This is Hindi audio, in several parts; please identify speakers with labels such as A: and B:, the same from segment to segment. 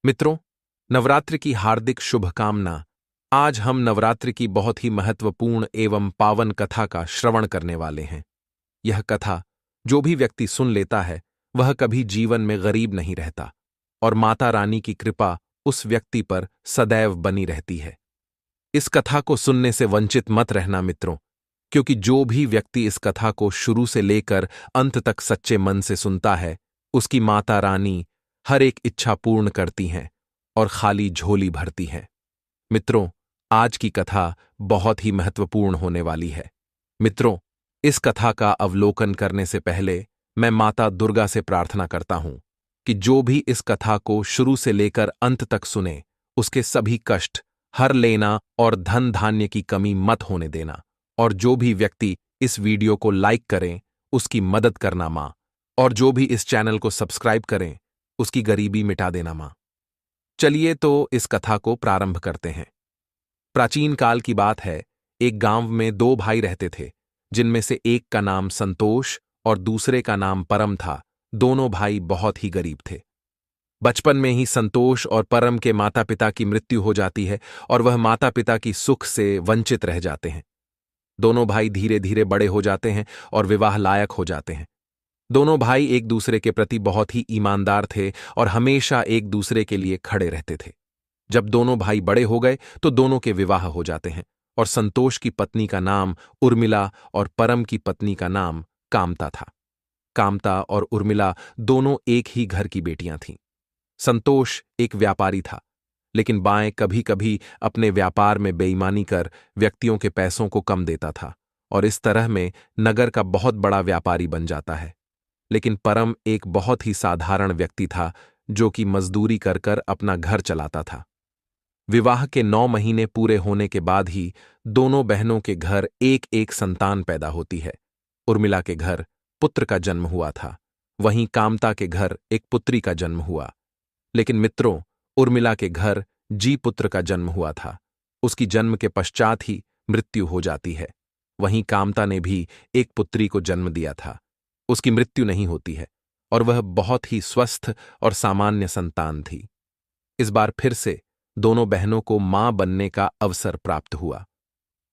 A: मित्रों, नवरात्रि की हार्दिक शुभकामना। आज हम नवरात्रि की बहुत ही महत्वपूर्ण एवं पावन कथा का श्रवण करने वाले हैं। यह कथा जो भी व्यक्ति सुन लेता है वह कभी जीवन में गरीब नहीं रहता और माता रानी की कृपा उस व्यक्ति पर सदैव बनी रहती है। इस कथा को सुनने से वंचित मत रहना मित्रों, क्योंकि जो भी व्यक्ति इस कथा को शुरू से लेकर अंत तक सच्चे मन से सुनता है उसकी माता रानी हर एक इच्छा पूर्ण करती हैं और खाली झोली भरती हैं। मित्रों, आज की कथा बहुत ही महत्वपूर्ण होने वाली है। मित्रों, इस कथा का अवलोकन करने से पहले मैं माता दुर्गा से प्रार्थना करता हूं कि जो भी इस कथा को शुरू से लेकर अंत तक सुने उसके सभी कष्ट हर लेना और धन धान्य की कमी मत होने देना। और जो भी व्यक्ति इस वीडियो को लाइक करें उसकी मदद करना मां, और जो भी इस चैनल को सब्सक्राइब करें उसकी गरीबी मिटा देना मां। चलिए तो इस कथा को प्रारंभ करते हैं। प्राचीन काल की बात है, एक गांव में दो भाई रहते थे, जिनमें से एक का नाम संतोष और दूसरे का नाम परम था। दोनों भाई बहुत ही गरीब थे। बचपन में ही संतोष और परम के माता पिता की मृत्यु हो जाती है और वह माता पिता की सुख से वंचित रह जाते हैं। दोनों भाई धीरे धीरे बड़े हो जाते हैं और विवाह लायक हो जाते हैं। दोनों भाई एक दूसरे के प्रति बहुत ही ईमानदार थे और हमेशा एक दूसरे के लिए खड़े रहते थे। जब दोनों भाई बड़े हो गए तो दोनों के विवाह हो जाते हैं और संतोष की पत्नी का नाम उर्मिला और परम की पत्नी का नाम कामता था। कामता और उर्मिला दोनों एक ही घर की बेटियां थीं। संतोष एक व्यापारी था, लेकिन बाएं कभी कभी अपने व्यापार में बेईमानी कर व्यक्तियों के पैसों को कम देता था और इस तरह में नगर का बहुत बड़ा व्यापारी बन जाता है। लेकिन परम एक बहुत ही साधारण व्यक्ति था जो कि मजदूरी कर कर अपना घर चलाता था। विवाह के 9 महीने पूरे होने के बाद ही दोनों बहनों के घर एक एक संतान पैदा होती है। उर्मिला के घर पुत्र का जन्म हुआ था, वहीं कामता के घर एक पुत्री का जन्म हुआ। लेकिन मित्रों, उर्मिला के घर जी पुत्र का जन्म हुआ था। उसकी जन्म के पश्चात ही मृत्यु हो जाती है। वहीं कामता ने भी एक पुत्री को जन्म दिया था। उसकी मृत्यु नहीं होती है और वह बहुत ही स्वस्थ और सामान्य संतान थी। इस बार फिर से दोनों बहनों को मां बनने का अवसर प्राप्त हुआ।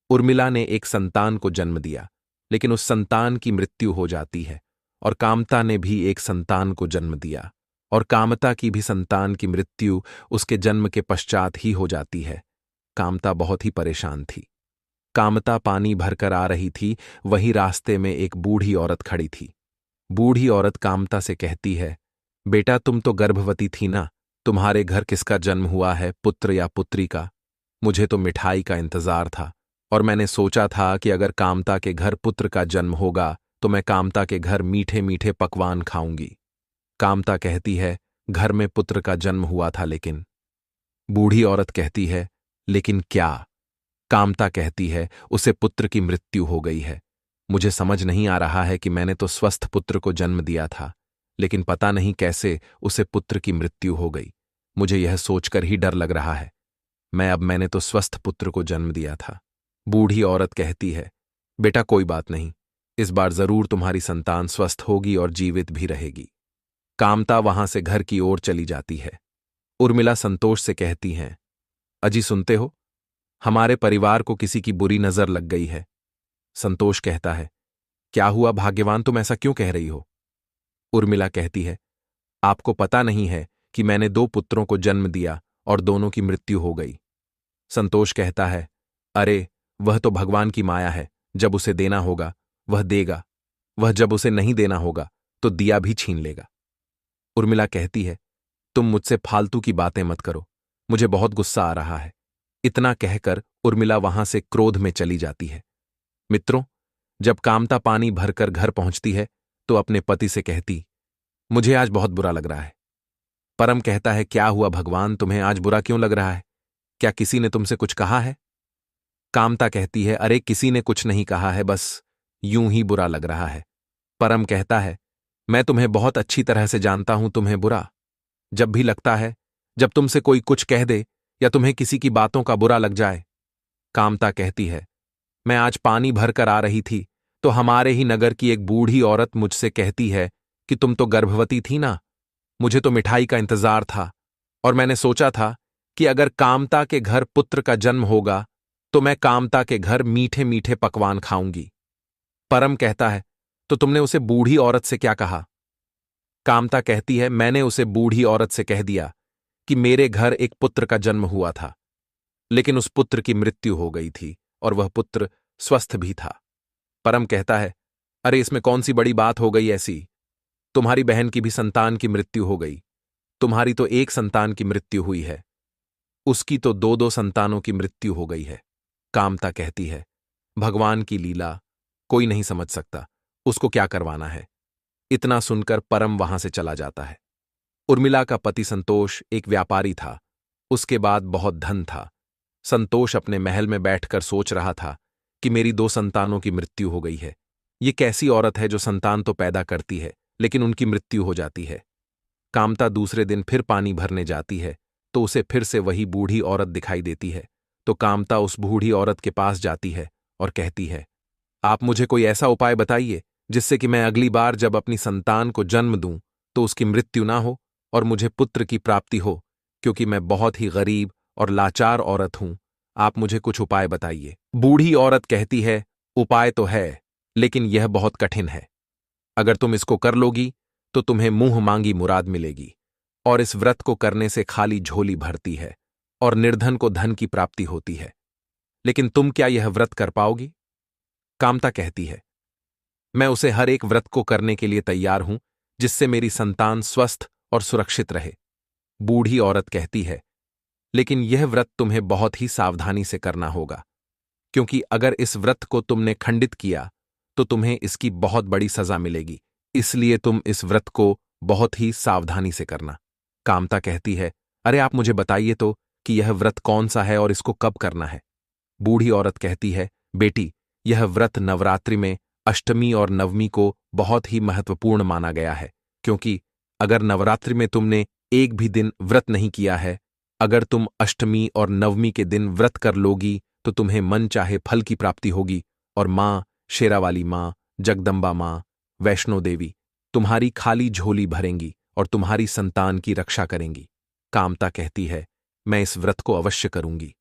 A: उर्मिला ने एक संतान को जन्म दिया, लेकिन उस संतान की मृत्यु हो जाती है और कामता ने भी एक संतान को जन्म दिया और कामता की भी संतान की मृत्यु उसके जन्म के पश्चात ही हो जाती है। कामता बहुत ही परेशान थी। कामता पानी भरकर आ रही थी, वहीं रास्ते में एक बूढ़ी औरत खड़ी थी। बूढ़ी औरत कामता से कहती है, बेटा तुम तो गर्भवती थी ना, तुम्हारे घर किसका जन्म हुआ है, पुत्र या पुत्री का? मुझे तो मिठाई का इंतजार था और मैंने सोचा था कि अगर कामता के घर पुत्र का जन्म होगा तो मैं कामता के घर मीठे मीठे पकवान खाऊंगी। कामता कहती है, घर में पुत्र का जन्म हुआ था लेकिन। बूढ़ी औरत कहती है, लेकिन क्या? कामता कहती है, उसे पुत्र की मृत्यु हो गई है। मुझे समझ नहीं आ रहा है कि मैंने तो स्वस्थ पुत्र को जन्म दिया था, लेकिन पता नहीं कैसे उसे पुत्र की मृत्यु हो गई। मुझे यह सोचकर ही डर लग रहा है। मैंने तो स्वस्थ पुत्र को जन्म दिया था। बूढ़ी औरत कहती है, बेटा कोई बात नहीं, इस बार जरूर तुम्हारी संतान स्वस्थ होगी और जीवित भी रहेगी। कामता वहां से घर की ओर चली जाती है। उर्मिला संतोष से कहती हैं, अजी सुनते हो, हमारे परिवार को किसी की बुरी नजर लग गई है। संतोष कहता है, क्या हुआ भाग्यवान, तुम ऐसा क्यों कह रही हो? उर्मिला कहती है, आपको पता नहीं है कि मैंने 2 पुत्रों को जन्म दिया और दोनों की मृत्यु हो गई। संतोष कहता है, अरे वह तो भगवान की माया है, जब उसे देना होगा वह देगा, वह जब उसे नहीं देना होगा तो दिया भी छीन लेगा। उर्मिला कहती है, तुम मुझसे फालतू की बातें मत करो, मुझे बहुत गुस्सा आ रहा है। इतना कहकर उर्मिला वहां से क्रोध में चली जाती है। मित्रों, जब कामता पानी भरकर घर पहुंचती है तो अपने पति से कहती, मुझे आज बहुत बुरा लग रहा है। परम कहता है, क्या हुआ भगवान, तुम्हें आज बुरा क्यों लग रहा है? क्या किसी ने तुमसे कुछ कहा है? कामता कहती है, अरे किसी ने कुछ नहीं कहा है, बस यूं ही बुरा लग रहा है। परम कहता है, मैं तुम्हें बहुत अच्छी तरह से जानता हूं, तुम्हें बुरा जब भी लगता है जब तुमसे कोई कुछ कह दे या तुम्हें किसी की बातों का बुरा लग जाए। कामता कहती है, मैं आज पानी भरकर आ रही थी तो हमारे ही नगर की एक बूढ़ी औरत मुझसे कहती है कि तुम तो गर्भवती थी ना, मुझे तो मिठाई का इंतजार था। और मैंने सोचा था कि अगर कामता के घर पुत्र का जन्म होगा तो मैं कामता के घर मीठे मीठे पकवान खाऊंगी। परम कहता है, तो तुमने उसे बूढ़ी औरत से क्या कहा? कामता कहती है, मैंने उसे बूढ़ी औरत से कह दिया कि मेरे घर एक पुत्र का जन्म हुआ था, लेकिन उस पुत्र की मृत्यु हो गई थी और वह पुत्र स्वस्थ भी था। परम कहता है, अरे इसमें कौन सी बड़ी बात हो गई ऐसी? तुम्हारी बहन की भी संतान की मृत्यु हो गई। तुम्हारी तो एक संतान की मृत्यु हुई है, उसकी तो दो दो संतानों की मृत्यु हो गई है। कामता कहती है, भगवान की लीला कोई नहीं समझ सकता, उसको क्या करवाना है। इतना सुनकर परम वहां से चला जाता है। उर्मिला का पति संतोष एक व्यापारी था, उसके बाद बहुत धन था। संतोष अपने महल में बैठकर सोच रहा था कि मेरी दो संतानों की मृत्यु हो गई है। ये कैसी औरत है जो संतान तो पैदा करती है लेकिन उनकी मृत्यु हो जाती है। कामता दूसरे दिन फिर पानी भरने जाती है तो उसे फिर से वही बूढ़ी औरत दिखाई देती है। तो कामता उस बूढ़ी औरत के पास जाती है और कहती है, आप मुझे कोई ऐसा उपाय बताइए जिससे कि मैं अगली बार जब अपनी संतान को जन्म दूं तो उसकी मृत्यु ना हो और मुझे पुत्र की प्राप्ति हो, क्योंकि मैं बहुत ही गरीब और लाचार औरत हूं। आप मुझे कुछ उपाय बताइए। बूढ़ी औरत कहती है, उपाय तो है, लेकिन यह बहुत कठिन है। अगर तुम इसको कर लोगी तो तुम्हें मुंह मांगी मुराद मिलेगी, और इस व्रत को करने से खाली झोली भरती है और निर्धन को धन की प्राप्ति होती है। लेकिन तुम क्या यह व्रत कर पाओगी? कामता कहती है, मैं उसे हर एक व्रत को करने के लिए तैयार हूं जिससे मेरी संतान स्वस्थ और सुरक्षित रहे। बूढ़ी औरत कहती है, लेकिन यह व्रत तुम्हें बहुत ही सावधानी से करना होगा, क्योंकि अगर इस व्रत को तुमने खंडित किया तो तुम्हें इसकी बहुत बड़ी सजा मिलेगी, इसलिए तुम इस व्रत को बहुत ही सावधानी से करना। कामता कहती है, अरे आप मुझे बताइए तो कि यह व्रत कौन सा है और इसको कब करना है। बूढ़ी औरत कहती है, बेटी, यह व्रत नवरात्रि में अष्टमी और नवमी को बहुत ही महत्वपूर्ण माना गया है, क्योंकि अगर नवरात्रि में तुमने एक भी दिन व्रत नहीं किया है, अगर तुम अष्टमी और नवमी के दिन व्रत कर लोगी तो तुम्हें मन चाहे फल की प्राप्ति होगी, और मां, शेरावाली मां, जगदम्बा मां, वैष्णो देवी तुम्हारी खाली झोली भरेंगी और तुम्हारी संतान की रक्षा करेंगी। कामता कहती है, मैं इस व्रत को अवश्य करूंगी।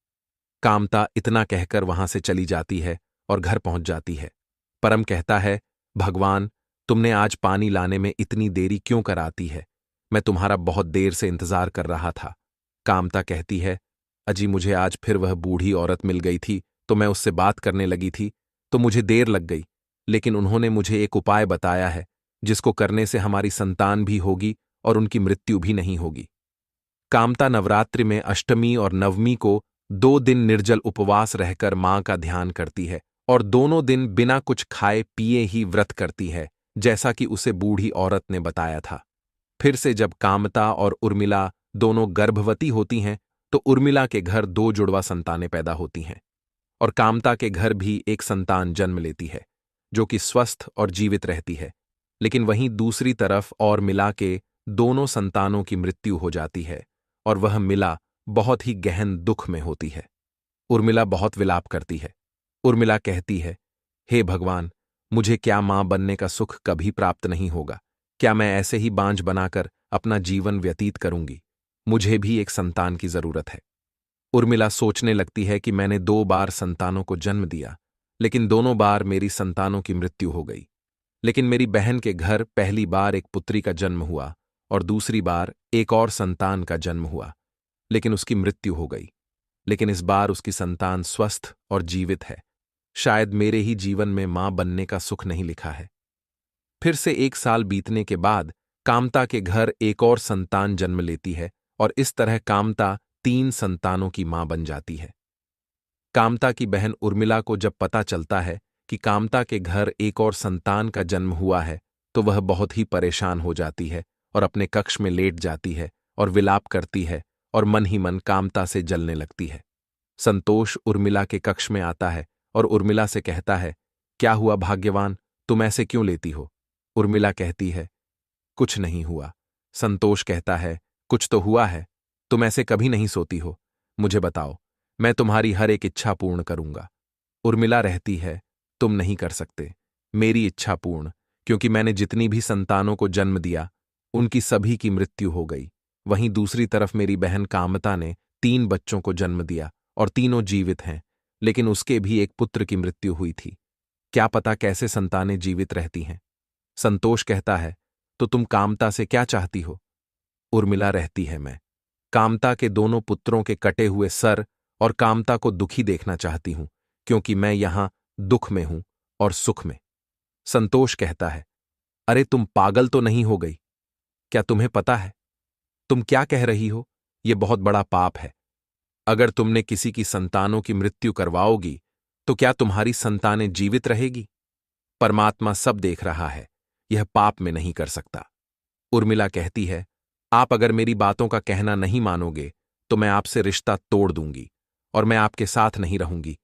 A: कामता इतना कहकर वहां से चली जाती है और घर पहुंच जाती है। परम कहता है, भगवान, तुमने आज पानी लाने में इतनी देरी क्यों कराती है? मैं तुम्हारा बहुत देर से इंतजार कर रहा था। कामता कहती है, अजी मुझे आज फिर वह बूढ़ी औरत मिल गई थी तो मैं उससे बात करने लगी थी तो मुझे देर लग गई, लेकिन उन्होंने मुझे एक उपाय बताया है जिसको करने से हमारी संतान भी होगी और उनकी मृत्यु भी नहीं होगी। कामता नवरात्रि में अष्टमी और नवमी को 2 दिन निर्जल उपवास रहकर मां का ध्यान करती है और दोनों दिन बिना कुछ खाए पिए ही व्रत करती है, जैसा कि उसे बूढ़ी औरत ने बताया था। फिर से जब कामता और उर्मिला दोनों गर्भवती होती हैं तो उर्मिला के घर 2 जुड़वा संतानें पैदा होती हैं और कामता के घर भी एक संतान जन्म लेती है जो कि स्वस्थ और जीवित रहती है। लेकिन वहीं दूसरी तरफ और मिला के दोनों संतानों की मृत्यु हो जाती है और वह मिला बहुत ही गहन दुख में होती है। उर्मिला बहुत विलाप करती है। उर्मिला कहती है, हे भगवान, मुझे क्या मां बनने का सुख कभी प्राप्त नहीं होगा? क्या मैं ऐसे ही बांझ बनाकर अपना जीवन व्यतीत करूंगी? मुझे भी एक संतान की जरूरत है। उर्मिला सोचने लगती है कि मैंने 2 बार संतानों को जन्म दिया, लेकिन दोनों बार मेरी संतानों की मृत्यु हो गई। लेकिन मेरी बहन के घर पहली बार एक पुत्री का जन्म हुआ और दूसरी बार एक और संतान का जन्म हुआ, लेकिन उसकी मृत्यु हो गई। लेकिन इस बार उसकी संतान स्वस्थ और जीवित है। शायद मेरे ही जीवन में मां बनने का सुख नहीं लिखा है। फिर से 1 साल बीतने के बाद कामता के घर एक और संतान जन्म लेती है और इस तरह कामता 3 संतानों की मां बन जाती है। कामता की बहन उर्मिला को जब पता चलता है कि कामता के घर एक और संतान का जन्म हुआ है तो वह बहुत ही परेशान हो जाती है और अपने कक्ष में लेट जाती है और विलाप करती है और मन ही मन कामता से जलने लगती है। संतोष उर्मिला के कक्ष में आता है और उर्मिला से कहता है, क्या हुआ भाग्यवान, तुम ऐसे क्यों लेती हो? उर्मिला कहती है, कुछ नहीं हुआ। संतोष कहता है, कुछ तो हुआ है, तुम ऐसे कभी नहीं सोती हो, मुझे बताओ, मैं तुम्हारी हर एक इच्छा पूर्ण करूंगा। उर्मिला रहती है, तुम नहीं कर सकते मेरी इच्छा पूर्ण, क्योंकि मैंने जितनी भी संतानों को जन्म दिया उनकी सभी की मृत्यु हो गई। वहीं दूसरी तरफ मेरी बहन कामता ने 3 बच्चों को जन्म दिया और तीनों जीवित हैं, लेकिन उसके भी एक पुत्र की मृत्यु हुई थी। क्या पता कैसे संतानें जीवित रहती हैं। संतोष कहता है, तो तुम कामता से क्या चाहती हो? उर्मिला रहती है, मैं कामता के दोनों पुत्रों के कटे हुए सर और कामता को दुखी देखना चाहती हूं, क्योंकि मैं यहां दुख में हूं और सुख में। संतोष कहता है, अरे तुम पागल तो नहीं हो गई? क्या तुम्हें पता है तुम क्या कह रही हो? यह बहुत बड़ा पाप है। अगर तुमने किसी की संतानों की मृत्यु करवाओगी तो क्या तुम्हारी संतानें जीवित रहेगी? परमात्मा सब देख रहा है, यह पाप में नहीं कर सकता। उर्मिला कहती है, आप अगर मेरी बातों का कहना नहीं मानोगे तो मैं आपसे रिश्ता तोड़ दूंगी और मैं आपके साथ नहीं रहूंगी,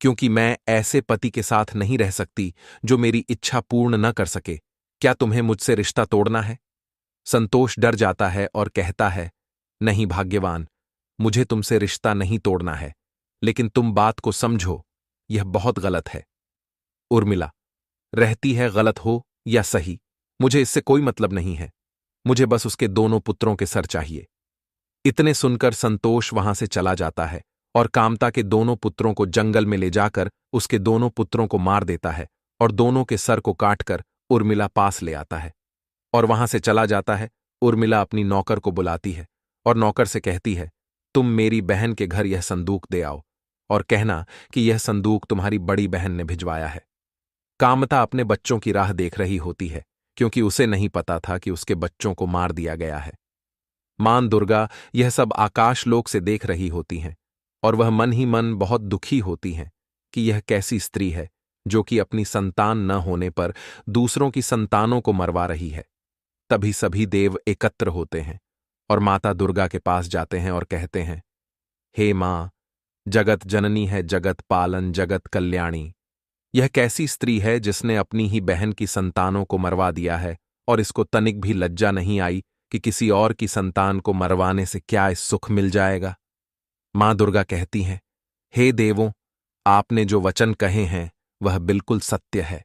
A: क्योंकि मैं ऐसे पति के साथ नहीं रह सकती जो मेरी इच्छा पूर्ण न कर सके। क्या तुम्हें मुझसे रिश्ता तोड़ना है? संतोष डर जाता है और कहता है, नहीं भाग्यवान, मुझे तुमसे रिश्ता नहीं तोड़ना है, लेकिन तुम बात को समझो, यह बहुत गलत है। उर्मिला रहती है, गलत हो या सही मुझे इससे कोई मतलब नहीं है, मुझे बस उसके दोनों पुत्रों के सर चाहिए। इतने सुनकर संतोष वहां से चला जाता है और कामता के दोनों पुत्रों को जंगल में ले जाकर उसके दोनों पुत्रों को मार देता है और दोनों के सर को काटकर उर्मिला पास ले आता है और वहां से चला जाता है। उर्मिला अपनी नौकर को बुलाती है और नौकर से कहती है, तुम मेरी बहन के घर यह संदूक दे आओ और कहना कि यह संदूक तुम्हारी बड़ी बहन ने भिजवाया है। कामता अपने बच्चों की राह देख रही होती है, क्योंकि उसे नहीं पता था कि उसके बच्चों को मार दिया गया है। मां दुर्गा यह सब आकाशलोक से देख रही होती हैं और वह मन ही मन बहुत दुखी होती हैं कि यह कैसी स्त्री है जो कि अपनी संतान न होने पर दूसरों की संतानों को मरवा रही है। तभी सभी देव एकत्र होते हैं और माता दुर्गा के पास जाते हैं और कहते हैं, हे मां, जगत जननी है, जगत पालन, जगत कल्याणी। यह कैसी स्त्री है जिसने अपनी ही बहन की संतानों को मरवा दिया है और इसको तनिक भी लज्जा नहीं आई कि किसी और की संतान को मरवाने से क्या इस सुख मिल जाएगा। मां दुर्गा कहती हैं, हे देवों, आपने जो वचन कहे हैं वह बिल्कुल सत्य है,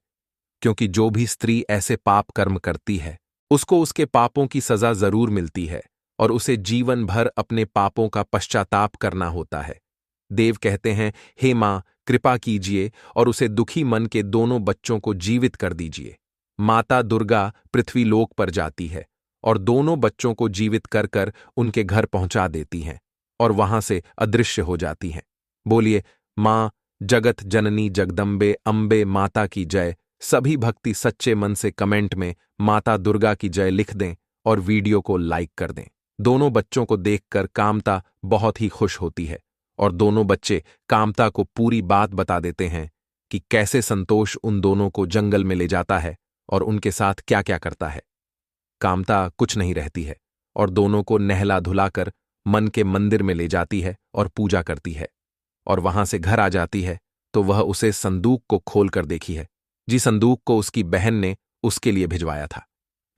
A: क्योंकि जो भी स्त्री ऐसे पाप कर्म करती है उसको उसके पापों की सजा जरूर मिलती है और उसे जीवन भर अपने पापों का पश्चाताप करना होता है। देव कहते हैं, हे मां, कृपा कीजिए और उसे दुखी मन के दोनों बच्चों को जीवित कर दीजिए। माता दुर्गा पृथ्वी लोक पर जाती है और दोनों बच्चों को जीवित कर कर उनके घर पहुंचा देती हैं और वहां से अदृश्य हो जाती हैं। बोलिए, मां जगत जननी जगदम्बे अम्बे माता की जय। सभी भक्ति सच्चे मन से कमेंट में माता दुर्गा की जय लिख दें और वीडियो को लाइक कर दें। दोनों बच्चों को देखकर कामता बहुत ही खुश होती है और दोनों बच्चे कामता को पूरी बात बता देते हैं कि कैसे संतोष उन दोनों को जंगल में ले जाता है और उनके साथ क्या क्या करता है। कामता कुछ नहीं रहती है और दोनों को नहला धुलाकर मन के मंदिर में ले जाती है और पूजा करती है और वहां से घर आ जाती है तो वह उसे संदूक को खोलकर देखी है, जी संदूक को उसकी बहन ने उसके लिए भिजवाया था।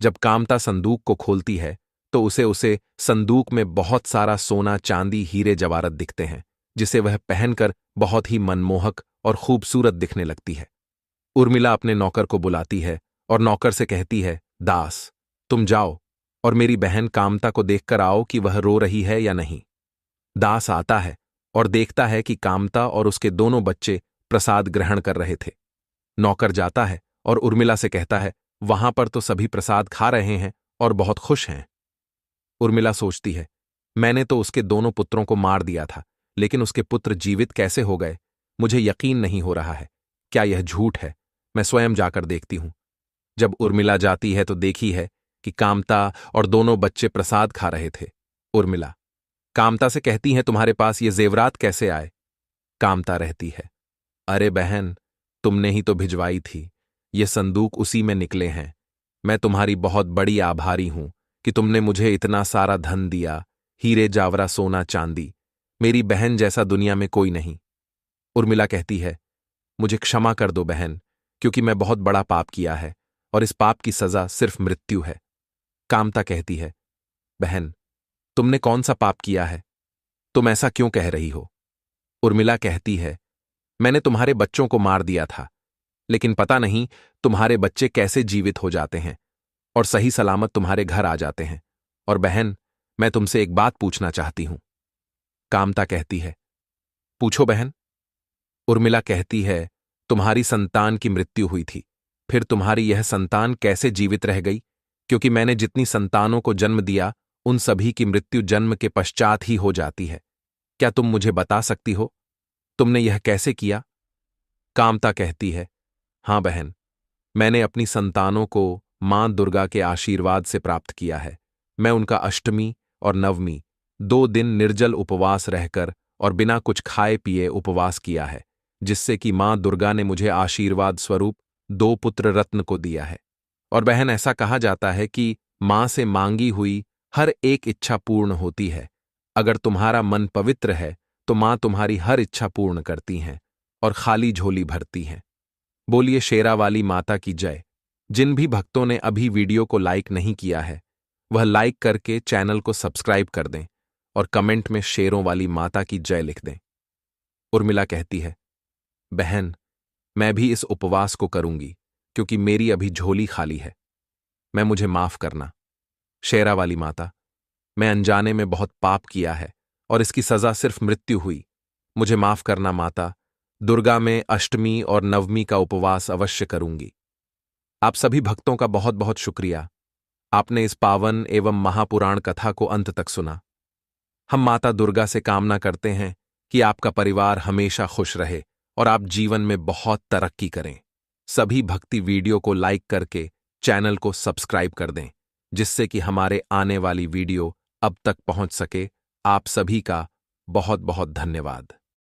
A: जब कामता संदूक को खोलती है तो उसे संदूक में बहुत सारा सोना चांदी हीरे जवाहरत दिखते हैं, जिसे वह पहनकर बहुत ही मनमोहक और खूबसूरत दिखने लगती है। उर्मिला अपने नौकर को बुलाती है और नौकर से कहती है, दास, तुम जाओ और मेरी बहन कामता को देखकर आओ कि वह रो रही है या नहीं। दास आता है और देखता है कि कामता और उसके दोनों बच्चे प्रसाद ग्रहण कर रहे थे। नौकर जाता है और उर्मिला से कहता है, वहां पर तो सभी प्रसाद खा रहे हैं और बहुत खुश हैं। उर्मिला सोचती है, मैंने तो उसके दोनों पुत्रों को मार दिया था, लेकिन उसके पुत्र जीवित कैसे हो गए? मुझे यकीन नहीं हो रहा है। क्या यह झूठ है? मैं स्वयं जाकर देखती हूं। जब उर्मिला जाती है तो देखी है कि कामता और दोनों बच्चे प्रसाद खा रहे थे। उर्मिला कामता से कहती है, तुम्हारे पास ये जेवरात कैसे आए? कामता रहती है, अरे बहन, तुमने ही तो भिजवाई थी, ये संदूक उसी में निकले हैं। मैं तुम्हारी बहुत बड़ी आभारी हूं कि तुमने मुझे इतना सारा धन दिया, हीरे जावरा सोना चांदी। मेरी बहन जैसा दुनिया में कोई नहीं। उर्मिला कहती है, मुझे क्षमा कर दो बहन, क्योंकि मैं बहुत बड़ा पाप किया है और इस पाप की सजा सिर्फ मृत्यु है। कामता कहती है, बहन, तुमने कौन सा पाप किया है? तुम ऐसा क्यों कह रही हो? उर्मिला कहती है, मैंने तुम्हारे बच्चों को मार दिया था, लेकिन पता नहीं तुम्हारे बच्चे कैसे जीवित हो जाते हैं और सही सलामत तुम्हारे घर आ जाते हैं। और बहन, मैं तुमसे एक बात पूछना चाहती हूं। कामता कहती है, पूछो बहन। उर्मिला कहती है, तुम्हारी संतान की मृत्यु हुई थी, फिर तुम्हारी यह संतान कैसे जीवित रह गई? क्योंकि मैंने जितनी संतानों को जन्म दिया उन सभी की मृत्यु जन्म के पश्चात ही हो जाती है। क्या तुम मुझे बता सकती हो तुमने यह कैसे किया? कामता कहती है, हां बहन, मैंने अपनी संतानों को मां दुर्गा के आशीर्वाद से प्राप्त किया है। मैं उनका अष्टमी और नवमी 2 दिन निर्जल उपवास रहकर और बिना कुछ खाए पिए उपवास किया है, जिससे कि मां दुर्गा ने मुझे आशीर्वाद स्वरूप 2 पुत्र रत्न को दिया है। और बहन, ऐसा कहा जाता है कि मां से मांगी हुई हर एक इच्छा पूर्ण होती है। अगर तुम्हारा मन पवित्र है तो मां तुम्हारी हर इच्छा पूर्ण करती हैं और खाली झोली भरती हैं। बोलिए शेरा वाली माता की जय। जिन भी भक्तों ने अभी वीडियो को लाइक नहीं किया है वह लाइक करके चैनल को सब्सक्राइब कर दें और कमेंट में शेरों वाली माता की जय लिख दें। उर्मिला कहती है, बहन, मैं भी इस उपवास को करूंगी क्योंकि मेरी अभी झोली खाली है। मुझे माफ करना। शेरा वाली माता, मैं अनजाने में बहुत पाप किया है और इसकी सजा सिर्फ मृत्यु हुई। मुझे माफ करना माता। दुर्गा में अष्टमी और नवमी का उपवास अवश्य करूंगी। आप सभी भक्तों का बहुत बहुत शुक्रिया। आपने इस पावन एवं महापुराण कथा को अंत तक सुना। हम माता दुर्गा से कामना करते हैं कि आपका परिवार हमेशा खुश रहे और आप जीवन में बहुत तरक्की करें। सभी भक्ति वीडियो को लाइक करके चैनल को सब्सक्राइब कर दें, जिससे कि हमारे आने वाली वीडियो अब तक पहुंच सके। आप सभी का बहुत बहुत धन्यवाद।